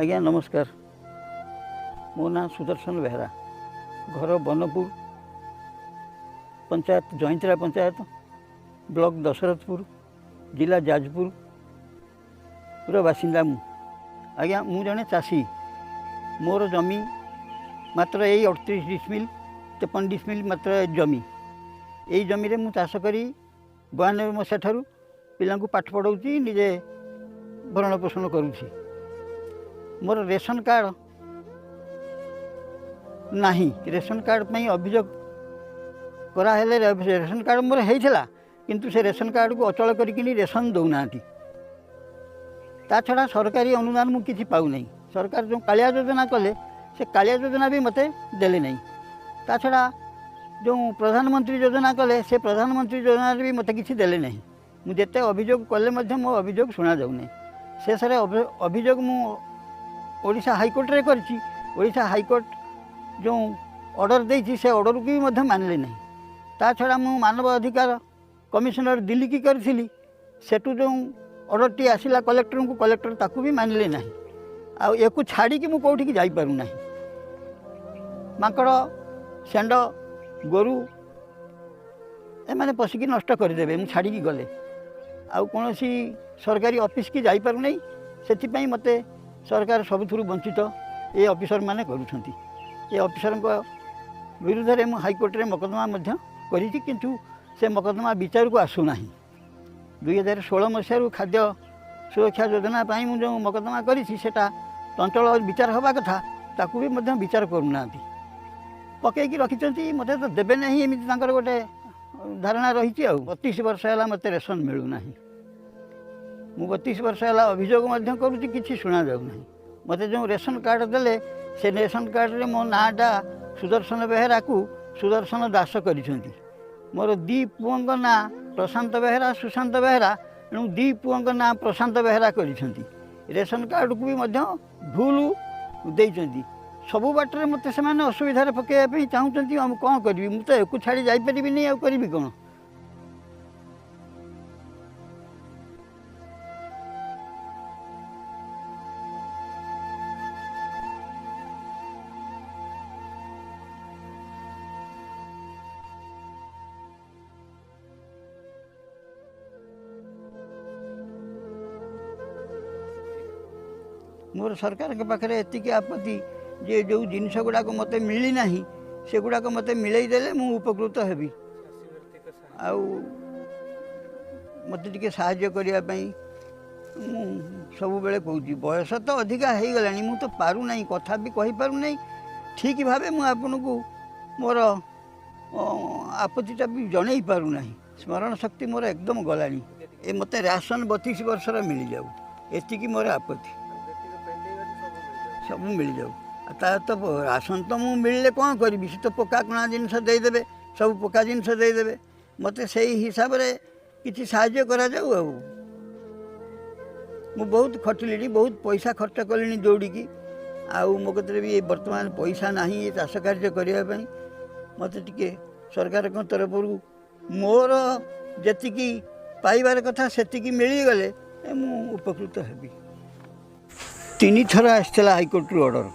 आज्ञा नमस्कार। मो ना सुदर्शन बेहरा, घर बनपुर, पंचायत जयंतरा पंचायत, ब्लॉक दशरथपुर, जिला जाजपुर बासिंदा मु। आज्ञा मु जने चाषी। मोर जमी मात्र यही 38 डिसमिल 53 डिसमिल मात्र जमी। यही जमी रे मु चाष करी 92 मसीहा ठारू पिला पाठ पढ़ाऊँगी, निजे भरण पोषण करुँची। मोर रेशन कार्ड नहीं, रेशन कार्ड में अभियोग कराहेले रेशन कार्ड मोर होता किंतु से रेशन कार्ड को अचल करी रेशन दौना। ता छड़ा सरकारी अनुदान मु किसी पाऊ नहीं। सरकार जो कालिया योजना कले से कालिया योजना भी मते देले नहीं। ता छड़ा जो प्रधानमंत्री योजना कले से प्रधानमंत्री योजना भी मते किसी देले नहीं। मु जेते अभियोग कले मध्य मो अभियोग सुना जाऊ नहीं। शेष अभियोग मु ओडिशा हाईकोर्ट रे करछि। ओडिशा हाईकोर्ट जो ऑर्डर देछि से ऑर्डर को भी मध्य मानले नहीं। ता छड़ा मु मानव अधिकार कमिशनर दिल्ली की करथिली, सेटू जो ऑर्डर टी आसिला कलेक्टर को, कलेक्टर ताकू भी मानले नहीं। आ एको छाड़ी कि मु कोठी की जाई पारु नहीं। माकड़ सेंड गोरु ए माने पसिकी नष्ट करदेवे मु छाड़ी की गले। आउ कोनोसी सरकारी ऑफिस की जाई पारु नहीं। सेति पई मते सरकार सबुथुरु वंचित ये ऑफिसर माने करूछंती। ये ऑफिसर को विरुद्ध रे मु हाईकोर्ट रे मकदमा मध्य करिछि, किंतु से मकदमा विचार को आसु नाही। 2016 मसीह खाद्य सुरक्षा योजना पाई मु जो मकदमा करिछि सेटा चंचल विचार हवा कथा ताकू भी मध्य विचार करूना। पकईकी रखिंट मत तो देवे ना, एमती गोटे धारणा रही। 32 वर्ष है मत रेशन मिलूना। मु 32 वर्ष है अभियोग करुँच कि शुणा जाऊना। मत जो रेशन कार्ड देले से रेशन कार्ड रे मो नाटा सुदर्शन बेहरा को सुदर्शन दास कर। मोर दी पुओं ना प्रशांत बेहरा सुशांत बेहरा, एणु दी पुओं ना प्रशांत बेहरा कर। रेशन कार्ड को भी भूल देइछंती। सबु बाटर मत से असुविधा पकड़ चाहूँगी। कौन करी मुझे एक छाड़ी जापरि नहीं। आ करी कौन? मोर सरकार के पाखे एतिक आपत्ति जे जो जिनस गुड़ाक मत मिली ना से गुड़ाक मत मिलई देले मु उपकृत हेबी। आउ मत टिके साहाय्य करिया पई मु सब बेले कहूँ। बयस तो अधिका हो गलानी, मु तो पारू नहीं, कथा भी कहि पारू नहीं ठीक भावे। मु आपन को मोर आपत्तिटा भी जणई पारू नहीं। स्मरण शक्ति मोर एकदम गलानी। ए मते राशन 32 वर्षर मिल जाऊ, एतिकी मोर आपत्ति। सब मिल जाऊ तो राशन तो मु मिलले कौन करी? से तो पक्का कणा जिनस देदेवे, सब पक्का जिनस देदेवे। मत से हिसाब रे किसी साहाय्य करा जाऊ। मु बहुत खटली, बहुत पैसा खर्च कली दौड़ी। आउ मो कतरे भी वर्तमान पैसा नहीं ये चाष कार्य करने। मत टिके सरकार तरफ मोर जी पाइबार कथा से मिलगले मु उपकृत हेबी। 3 थर आसला हाईकोर्ट ऑर्डर।